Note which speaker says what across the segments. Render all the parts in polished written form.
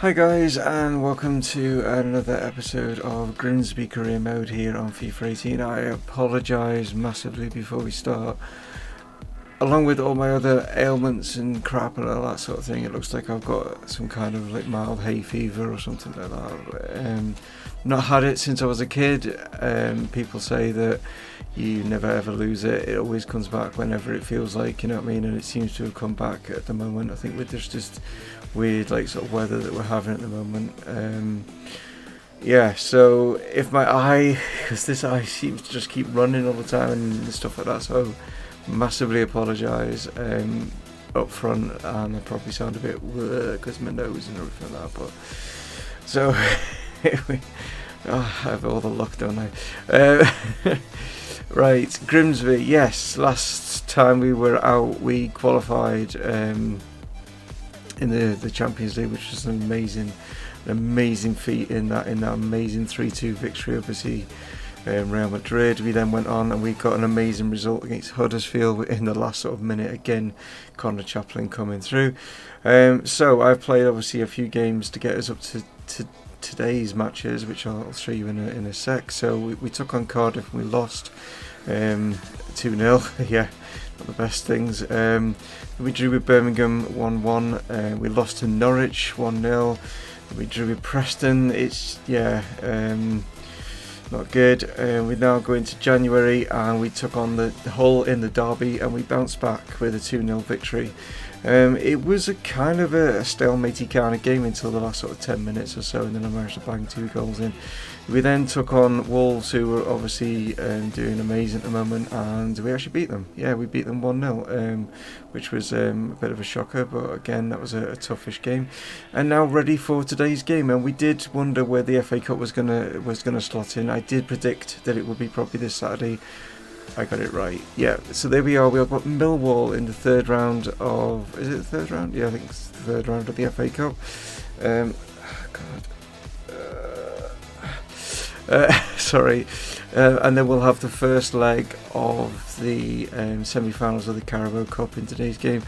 Speaker 1: Hi guys, and welcome to another episode of Grimsby Career Mode here on FIFA 18. I apologise massively before we start. Along with all my other ailments and crap and all that sort of thing, it looks like I've got some kind of like mild hay fever or something like that. Not had it since I was a kid. People say that you never ever lose it. It always comes back whenever it feels like, you know what I mean? And it seems to have come back at the moment. I think with just weird like sort of weather that we're having at the moment. Yeah, so if my eye, because this eye seems to just keep running all the time and stuff like that, so massively apologise up front, and I probably sound a bit because my nose and everything like that, but so I have all the luck, don't I? Right, Grimsby, yes, last time we were out we qualified in the Champions League, which was an amazing feat in that amazing 3-2 victory over Real Madrid. We then went on and we got an amazing result against Huddersfield in the last sort of minute. Again, Connor Chaplin coming through. So I've played obviously a few games to get us up to today's matches, which I'll show you in a sec. So we took on Cardiff and we lost 2-0. Yeah, not the best things. We drew with Birmingham 1-1. We lost to Norwich 1-0. We drew with Preston. It's not good. We now go into January and we took on the Hull in the derby and we bounced back with a 2-0 victory. It was a kind of a stalemate kind of game until the last sort of 10 minutes or so, and then I managed to bang 2 goals in. We then took on Wolves, who were obviously doing amazing at the moment, and we actually beat them. Yeah, we beat them 1-0, which was a bit of a shocker, but again, that was a toughish game. And now ready for today's game, and we did wonder where the FA Cup was gonna slot in. I did predict that it would be probably this Saturday. I got it right. Yeah, so there we are. We've got Millwall in the third round of... Is it the third round? Yeah, I think it's the third round of the FA Cup. Sorry. And then we'll have the first leg of the semi-finals of the Carabao Cup in today's game.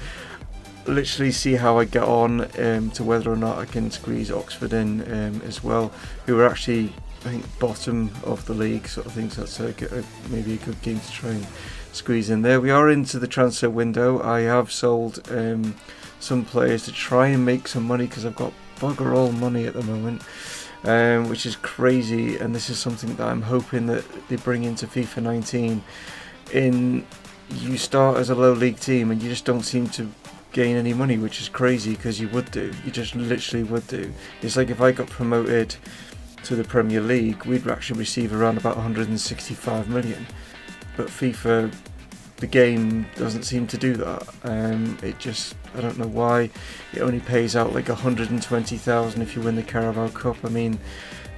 Speaker 1: Literally see how I get on to whether or not I can squeeze Oxford in as well, who are actually... I think bottom of the league sort of thing, so that's maybe a good game to try and squeeze in there. We are into the transfer window. I have sold some players to try and make some money because I've got bugger all money at the moment, which is crazy, and this is something that I'm hoping that they bring into FIFA 19. You start as a low league team and you just don't seem to gain any money, which is crazy because you would do. You just literally would do. It's like if I got promoted to the Premier League, we'd actually receive around about 165 million, but FIFA, the game, doesn't seem to do that. I don't know why it only pays out like 120,000 if you win the Carabao Cup. I mean,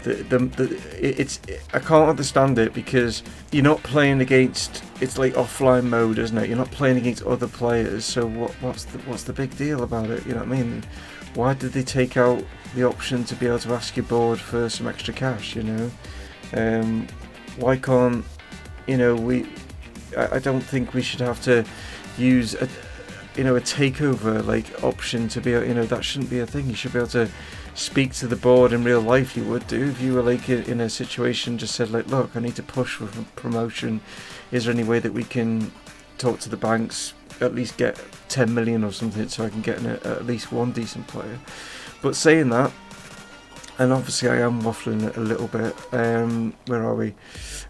Speaker 1: I can't understand it because you're not playing against, it's like offline mode, isn't it? You're not playing against other players, so what's the big deal about it? You know what I mean? Why did they take out the option to be able to ask your board for some extra cash, you know? Why can't, I don't think we should have to use a takeover like option to be, that shouldn't be a thing. You should be able to speak to the board in real life. You would do if you were like in a situation, just said like, look, I need to push for promotion. Is there any way that we can talk to the banks, at least get 10 million or something so I can get at least one decent player? But saying that, and obviously I am waffling a little bit, where are we?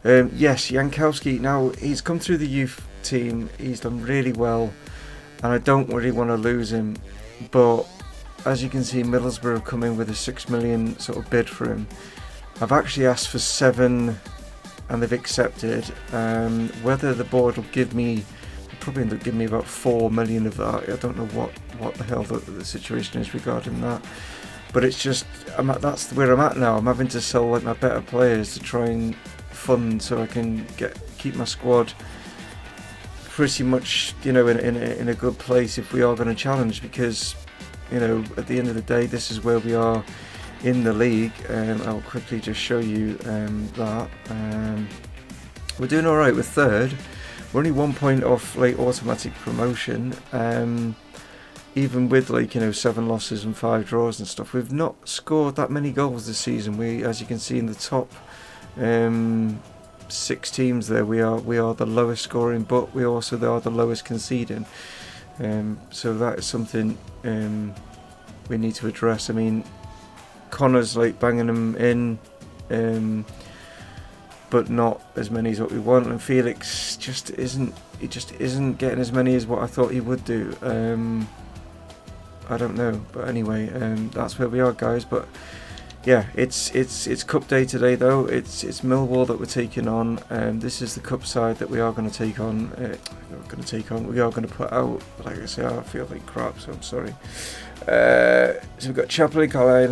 Speaker 1: Yes, Jankowski, now he's come through the youth team, he's done really well, and I don't really want to lose him, but as you can see, Middlesbrough have come in with a 6 million sort of bid for him. I've actually asked for 7 and they've accepted. Whether the board will give me, probably end up giving me about 4 million of that. I don't know what the hell the situation is regarding that, but it's just that's where I'm at now. I'm having to sell like my better players to try and fund so I can keep my squad pretty much in a good place if we are going to challenge, because at the end of the day this is where we are in the league. I'll quickly just show you that we're doing alright. We're third. We're only 1 point off like automatic promotion. even with, like, 7 losses and 5 draws and stuff, we've not scored that many goals this season. We, as you can see in the top 6 teams there, we are the lowest scoring, but we also are the lowest conceding. So that is something we need to address. I mean, Connor's like banging them in, but not as many as what we want, and Felix just isn't getting as many as what I thought he would do. I don't know, but anyway, that's where we are, guys. But yeah, it's cup day today, though. It's Millwall that we're taking on. This is the cup side that we are going to take on. We are going to put out. Like I say, I feel like crap, so I'm sorry. So we've got Chaplin, Carlisle,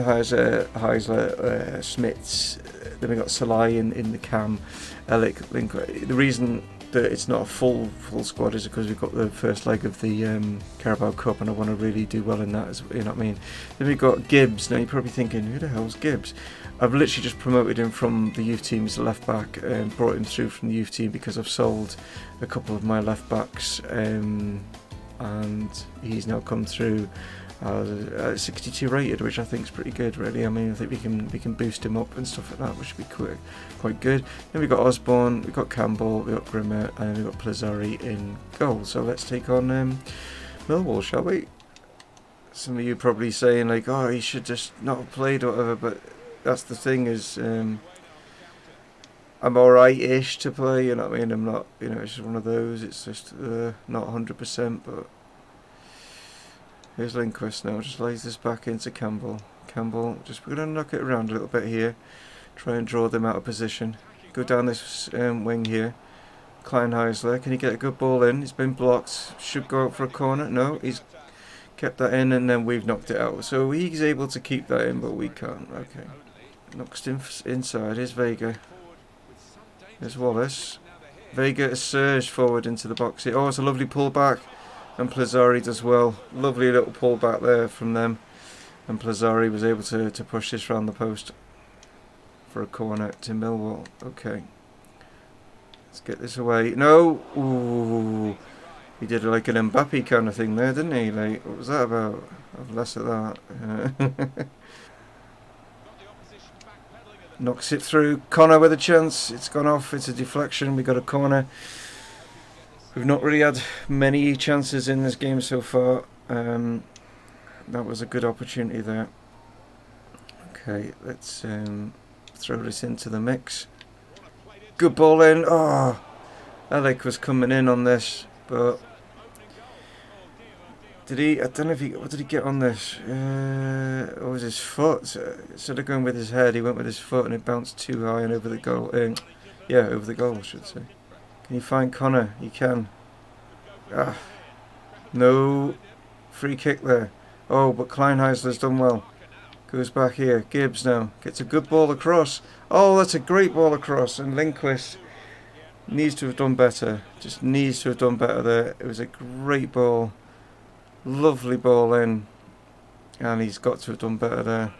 Speaker 1: Heisler, Smits. Then we've got Salai in the cam, Alec, Link. The reason that it's not a full squad is because we've got the first leg of the Carabao Cup, and I want to really do well in that, as you know what I mean. Then we've got Gibbs. Now you're probably thinking, who the hell's Gibbs? I've literally just promoted him from the youth team as a left back and brought him through from the youth team because I've sold a couple of my left backs, and he's now come through 62 rated, which I think is pretty good, really. I mean, I think we can boost him up and stuff like that, which would be quite good. Then we've got Osborne, we've got Campbell, we've got Grimmer, and we've got Plazzari in goal. So let's take on Millwall, shall we? Some of you probably saying like, oh, he should just not have played or whatever, but that's the thing is, I'm alright-ish to play, you know what I mean? I'm not, it's just one of those. It's just not 100%, but here's Lindquist now, just lays this back into Campbell. We're going to knock it around a little bit here. Try and draw them out of position. Go down this wing here. Kleinheisler, can he get a good ball in? He's been blocked. Should go out for a corner. No, he's kept that in, and then we've knocked it out. So he's able to keep that in, but we can't. Okay. Knocks inside. Here's Vega. There's Wallace. Vega has surged forward into the box here. Oh, it's a lovely pullback. And Plazzari does well. Lovely little pull back there from them. And Plazzari was able to push this round the post for a corner to Millwall. Okay. Let's get this away. No! Ooh. He did like an Mbappe kind of thing there, didn't he? Like, what was that about? Have less of that. Knocks it through. Connor with a chance. It's gone off. It's a deflection. We got a corner. We've not really had many chances in this game so far. That was a good opportunity there. Okay, let's throw this into the mix. Good ball in. Oh, Alec was coming in on this, but did he? I don't know if he. What did he get on this? Or was his foot? Instead of going with his head, he went with his foot, and it bounced too high and over the goal. Yeah, over the goal, I should say. Can you find Connor? You can. Ah, no free kick there. Oh, but Kleinheisler's done well. Goes back here. Gibbs now gets a good ball across. Oh, that's a great ball across. And Lindquist needs to have done better. Just needs to have done better there. It was a great ball. Lovely ball in. And he's got to have done better there.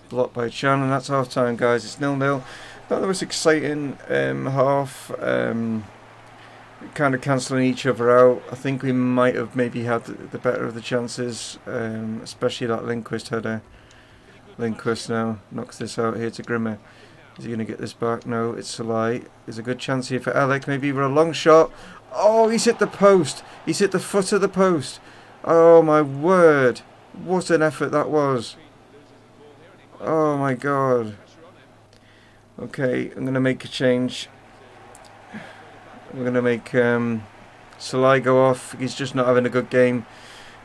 Speaker 1: Blocked by Chan, and that's half time, guys. It's 0-0. Not the most exciting half. Kind of cancelling each other out. I think we might have maybe had the better of the chances, especially that Lindquist header. Lindquist now knocks this out here to Grimmer. Is he going to get this back? No, it's Salai. There's a good chance here for Alec. Maybe for a long shot. Oh, he's hit the post. He's hit the foot of the post. Oh my word. What an effort that was. Oh my god. Okay, I'm going to make a change. We're going to make Salai go off. He's just not having a good game.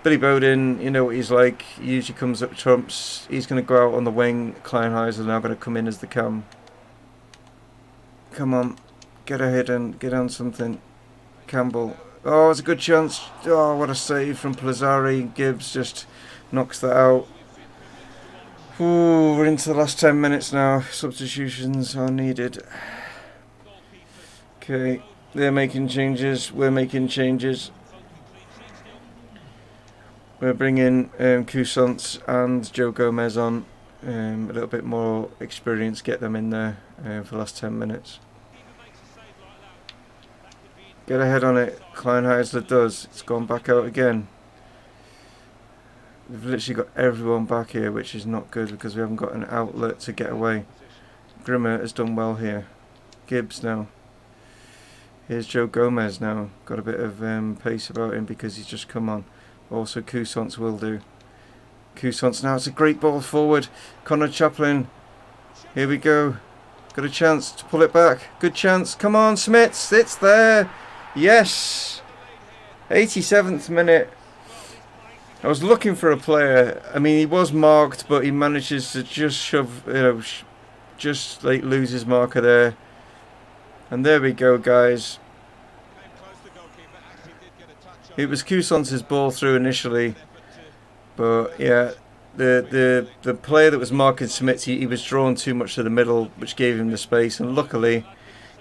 Speaker 1: Billy Bowden, you know what he's like. He usually comes up trumps. He's going to go out on the wing. Kleinheisler now going to come in as the cam. Come on. Get ahead and get on something. Campbell. Oh, it's a good chance. Oh, what a save from Plazzari. Gibbs just knocks that out. Ooh, we're into the last 10 minutes now. Substitutions are needed. Okay. They're making changes. We're making changes. We're bringing Cousance and Joe Gomez on. A little bit more experience. Get them in there for the last 10 minutes. Get ahead on it. Kleinheisler does. It's gone back out again. We've literally got everyone back here, which is not good because we haven't got an outlet to get away. Grimmer has done well here. Gibbs now. Here's Joe Gomez now. Got a bit of pace about him because he's just come on. Also Cousance will do. Cousance now. It's a great ball forward. Connor Chaplin. Here we go. Got a chance to pull it back. Good chance. Come on, Smits. It's there. Yes. 87th minute. I was looking for a player. I mean, he was marked, but he manages to just shove, just like lose his marker there. And there we go, guys. It was Cousance's ball through initially, but yeah, the player that was marking Smits, he was drawn too much to the middle, which gave him the space. And luckily,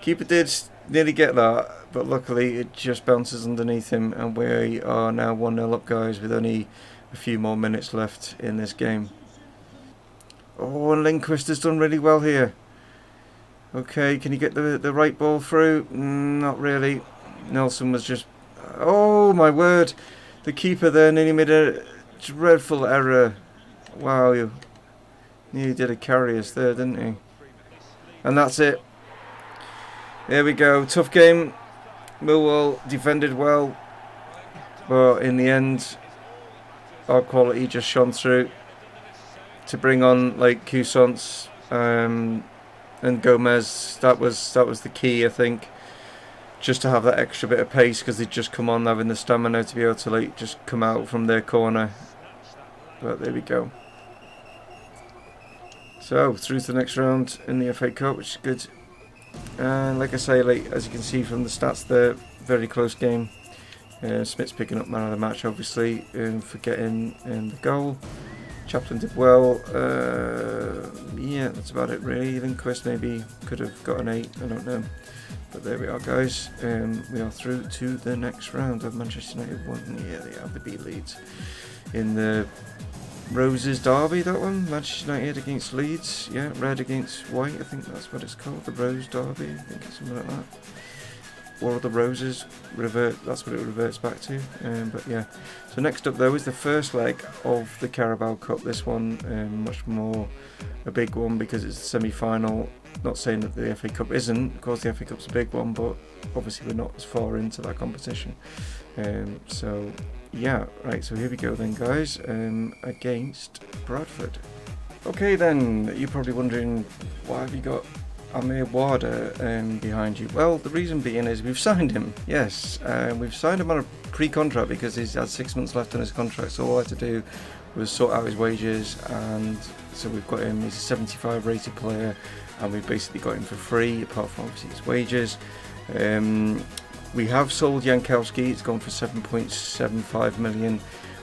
Speaker 1: keeper did nearly get that, but luckily it just bounces underneath him, and we are now 1-0 up, guys, with only a few more minutes left in this game. Oh, and Lindqvist has done really well here. Okay, can you get the right ball through? Not really. Nelson was just... Oh, my word. The keeper there nearly made a dreadful error. Wow, he nearly did a carry us there, didn't he? And that's it. There we go. Tough game. Millwall defended well, but in the end, our quality just shone through to bring on like Cousance and Gomez. That was the key, I think, just to have that extra bit of pace because they'd just come on having the stamina to be able to like just come out from their corner. But there we go. So through to the next round in the FA Cup, which is good. And like I say, like as you can see from the stats there, very close game. Smith's picking up man of the match, obviously, for getting the goal. Chaplin did well. Yeah, that's about it really. Lindqvist maybe could have got an 8, I don't know. But there we are, guys. We are through to the next round of Manchester United 1. Yeah, they have the B Leeds in the Roses Derby, that one. Manchester United against Leeds. Yeah, red against white, I think that's what it's called. The Rose Derby, I think it's something like that. War of the Roses, that's what it reverts back to. But yeah, so next up though is the first leg of the Carabao Cup. This one much more a big one because it's the semi-final. Not saying that the FA Cup isn't, of course the FA Cup's a big one, but obviously we're not as far into that competition. So yeah, right, so here we go then, guys, against Bradford. Okay then, you're probably wondering, why have you got Amir Wada behind you? Well, the reason being is we've signed him. Yes, we've signed him on a pre-contract because he's had 6 months left on his contract, so all I had to do was sort out his wages, and so we've got him. He's a 75 rated player, and we've basically got him for free, apart from obviously his wages. We have sold Jankowski. It's gone for 7.75 million.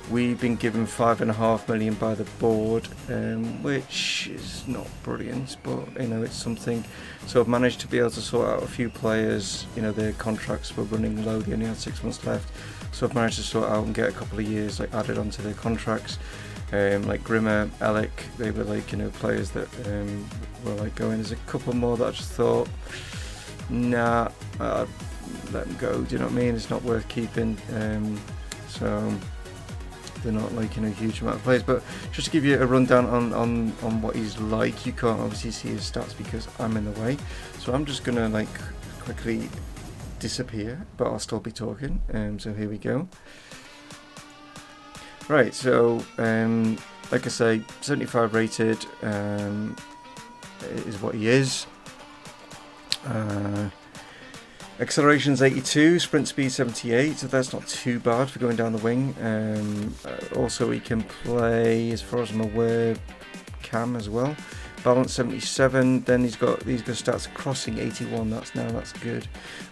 Speaker 1: We've been given 5.5 million by the board, which is not brilliant, but it's something. So I've managed to be able to sort out a few players. Their contracts were running low. They only had 6 months left, so I've managed to sort out and get a couple of years added onto their contracts. Like Grimmer, Alec, they were players that were going. There's a couple more that I just thought, nah, let them go. Do you know what I mean? It's not worth keeping. So they're not a huge amount of players. But just to give you a rundown on what he's like, you can't obviously see his stats because I'm in the way. So I'm just gonna quickly disappear, but I'll still be talking. So here we go. Right, so like I say, 75 rated is what he is. Acceleration's 82, sprint speed 78, so that's not too bad for going down the wing. Also, he can play, as far as I'm aware, cam as well. Balance 77. Then he's got stats: crossing 81. That's good.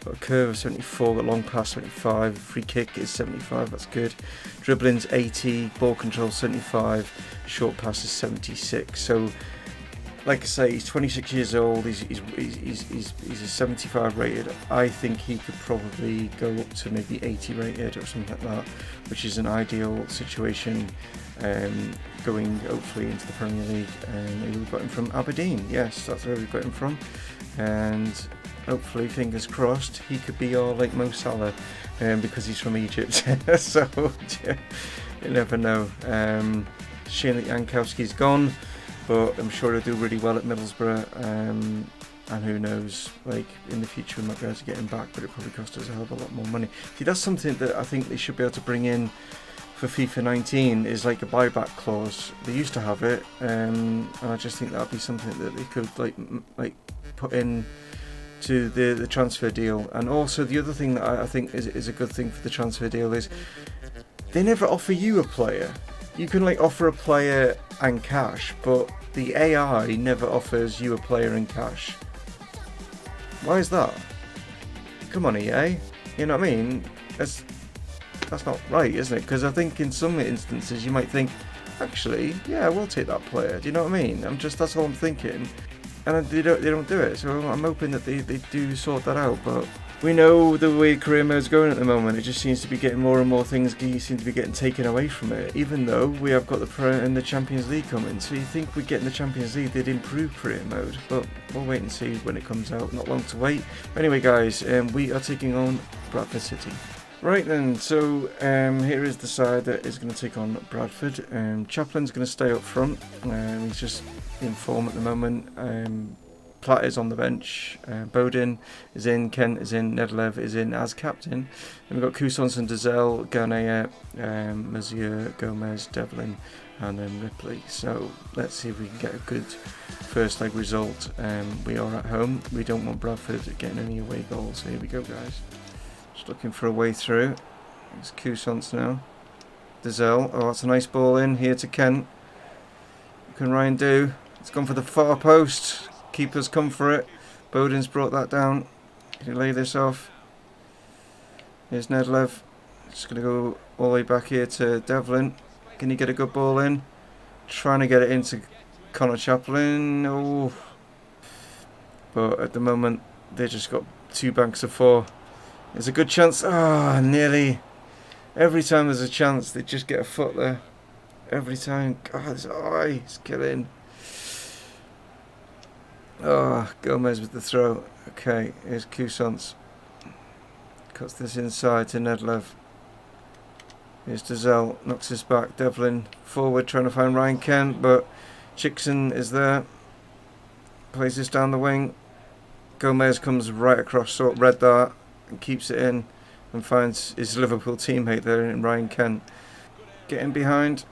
Speaker 1: Got a curve of 74. Got long pass 75. Free kick is 75. That's good. Dribbling's 80. Ball control 75. Short pass is 76. So, like I say, he's 26 years old. He's a 75 rated. I think he could probably go up to maybe 80 rated or something like that, which is an ideal situation. Going hopefully into the Premier League. We've got him from Aberdeen. Yes, that's where we've got him from. And hopefully, fingers crossed, he could be our Mo Salah, because he's from Egypt. So, yeah. You never know. Shame that Jankowski's gone, but I'm sure he'll do really well at Middlesbrough. And who knows, like in the future we might be able to get him back, but it probably costs us a hell of a lot more money. See, that's something that I think they should be able to bring in for FIFA 19 is like a buyback clause. They used to have it, and I just think that would be something that they could like put in to the transfer deal. And also the other thing that I think is a good thing for the transfer deal is they never offer you a player. You can like offer a player and cash, but the AI never offers you a player and cash. Why is that? Come on, EA. You know what I mean? That's not right, isn't it? Because I think in some instances you might think, actually, yeah, we'll take that player. Do you know what I mean? That's all I'm thinking. And they don't do it. So I'm hoping that they do sort that out. But we know the way career mode's going at the moment. It just seems to be getting more and more things seem to be getting taken away from it. Even though we have got the Pro and the Champions League coming. So you think we'd get in the Champions League, they'd improve career mode. But we'll wait and see when it comes out. Not long to wait. Anyway, guys, we are taking on Bradford City. Right then, so here is the side that is going to take on Bradford. Chaplin's going to stay up front. He's just in form at the moment. Platt is on the bench. Bodin is in. Kent is in. Nedlev is in as captain. And we've got Cousins, Dazelle, Garnea, Mazier, Gomez, Devlin, and then Ripley. So let's see if we can get a good first leg result. We are at home. We don't want Bradford getting any away goals. So here we go, guys. Just looking for a way through. It's Cousins now. Dazelle. Oh, that's a nice ball in here to Kent. What can Ryan do? It's gone for the far post. Keeper's come for it. Bodin's brought that down. Can he lay this off? Here's Nedlev. Just going to go all the way back here to Devlin. Can he get a good ball in? Trying to get it into Connor Chaplin. Oh. But at the moment, they just got 2 banks of 4. There's a good chance. Ah, nearly. Every time there's a chance, they just get a foot there. Every time. God, his eye is killing. Oh, Gomez with the throw. Okay, here's Cousins. Cuts this inside to Nedlev. Here's Dazelle. Knocks this back. Devlin forward trying to find Ryan Kent, but Chickson is there. Plays this down the wing. Gomez comes right across, sort of red dart, and keeps it in and finds his Liverpool teammate there in Ryan Kent. Get in behind.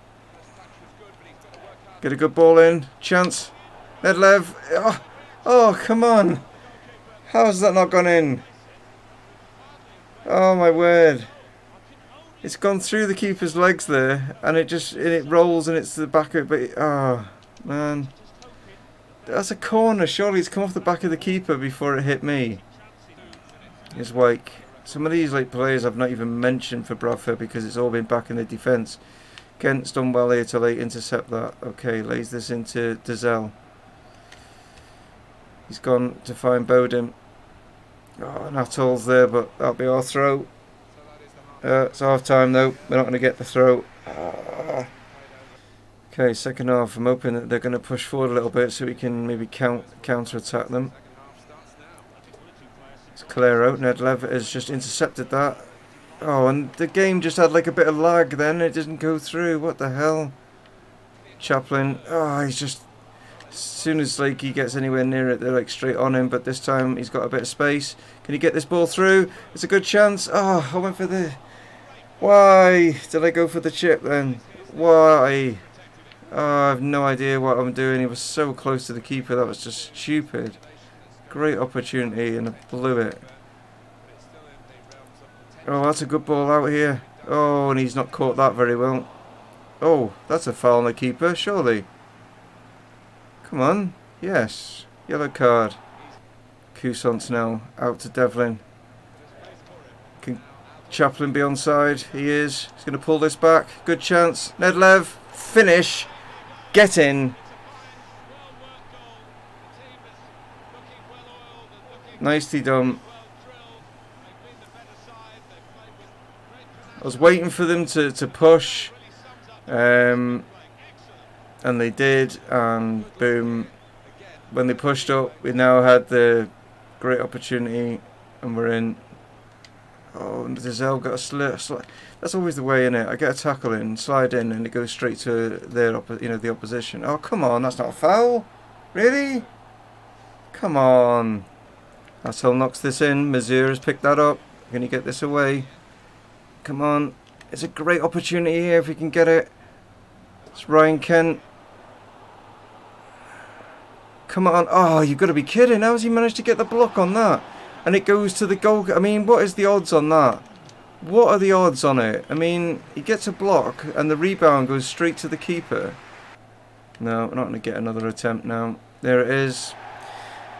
Speaker 1: Get a good ball in. Chance. Nedlev. Oh, come on. How has that not gone in? Oh, my word. It's gone through the keeper's legs there, and it rolls and it's the back of it. Oh, man. That's a corner. Surely it's come off the back of the keeper before it hit me. It's like some of these players I've not even mentioned for Bradford because it's all been back in the defence. Kent's done well here to intercept that. Okay, lays this into Dazelle. He's gone to find Bodin. Oh, Natol's there, but that'll be our throw. It's half time though. We're not going to get the throw. Okay, second half. I'm hoping that they're going to push forward a little bit so we can maybe counter attack them. Calero, Nedlev has just intercepted that. Oh, and the game just had a bit of lag then. It didn't go through. What the hell? Chaplin. Oh, he's just... As soon as he gets anywhere near it, they're straight on him. But this time he's got a bit of space. Can he get this ball through? It's a good chance. Oh, I went for the... Why did I go for the chip then? Why? Oh, I have no idea what I'm doing. He was so close to the keeper. That was just stupid. Great opportunity and I blew it. Oh, that's a good ball out here. Oh, and he's not caught that very well. Oh, that's a foul on the keeper, surely. Come on. Yes. Yellow card. Cousins now out to Devlin. Can Chaplin be onside? He is. He's going to pull this back. Good chance. Nedlev. Finish. Get in. Nicely done. I was waiting for them to push, and they did, and boom, when they pushed up, we now had the great opportunity, and we're in. Oh, and Giselle got a slip. That's always the way, innit? I get a tackle in, slide in, and it goes straight to the opposition. Oh, come on, that's not a foul. Really? Come on. Hassel knocks this in. Mazura's picked that up. Can he get this away? Come on. It's a great opportunity here if we can get it. It's Ryan Kent. Come on. Oh, you've got to be kidding. How has he managed to get the block on that? And it goes to the goal. I mean, what is the odds on that? What are the odds on it? I mean, he gets a block and the rebound goes straight to the keeper. No, we're not going to get another attempt now. There it is.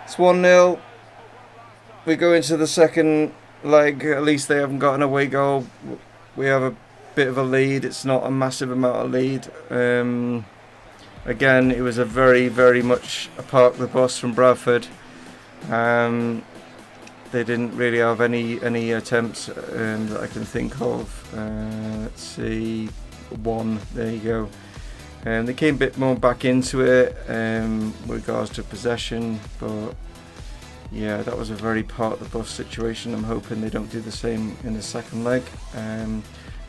Speaker 1: It's 1-0. We go into the second leg. At least they haven't got an away goal. We have a bit of a lead. It's not a massive amount of lead. Again, it was a very, very much a park the bus from Bradford. They didn't really have any attempts that I can think of. Let's see, one. There you go. They came a bit more back into it with regards to possession, but yeah, that was a very part of the bus situation. I'm hoping they don't do the same in the second leg.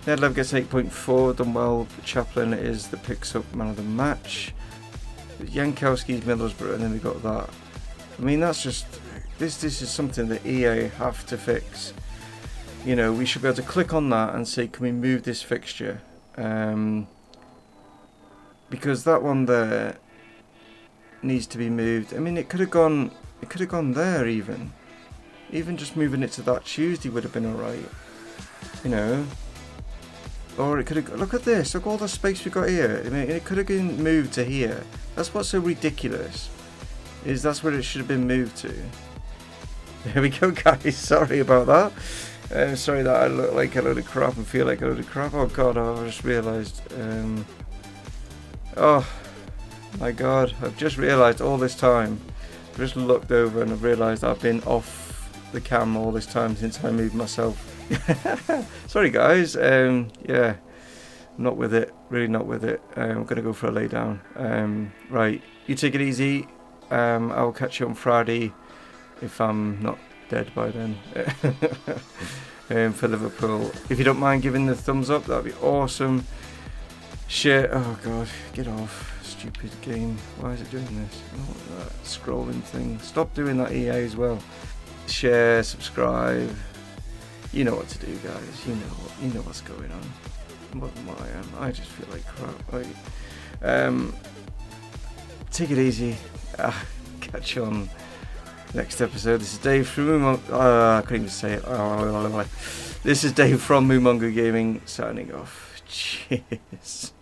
Speaker 1: Nedlev gets 8.4, done well. Chaplin is the picks up man of the match. Jankowski's Middlesbrough, and then we got that. I mean, that's just this is something that EA have to fix. You know, we should be able to click on that and say, can we move this fixture? Because that one there needs to be moved. I mean, it could have gone there even. Even just moving it to that Tuesday would have been alright. You know. Or it could have, look at this, look at all the space we've got here. I mean, it could have been moved to here. That's what's so ridiculous, is that's where it should have been moved to. There we go, guys, sorry about that. Sorry that I look like a load of crap and feel like a load of crap. Oh god, I just realised. Oh my god, I've just realised all this time. I've just looked over and I've realised I've been off the cam all this time since I moved myself. Sorry guys, yeah, not with it, really not with it. I'm gonna go for a lay down. Right, you take it easy. I'll catch you on Friday if I'm not dead by then. For Liverpool, if you don't mind giving the thumbs up, that'd be awesome. Share, oh god, get off, stupid game, why is it doing this? Oh, that scrolling thing, stop doing that, EA, as well. Share, subscribe. You know what to do, guys. You know what's going on. More than what I am. I just feel like crap. Take it easy. Catch you on next episode. This is Dave from Mumongu. I couldn't even say it. This is Dave from Mumongu Gaming signing off. Cheers.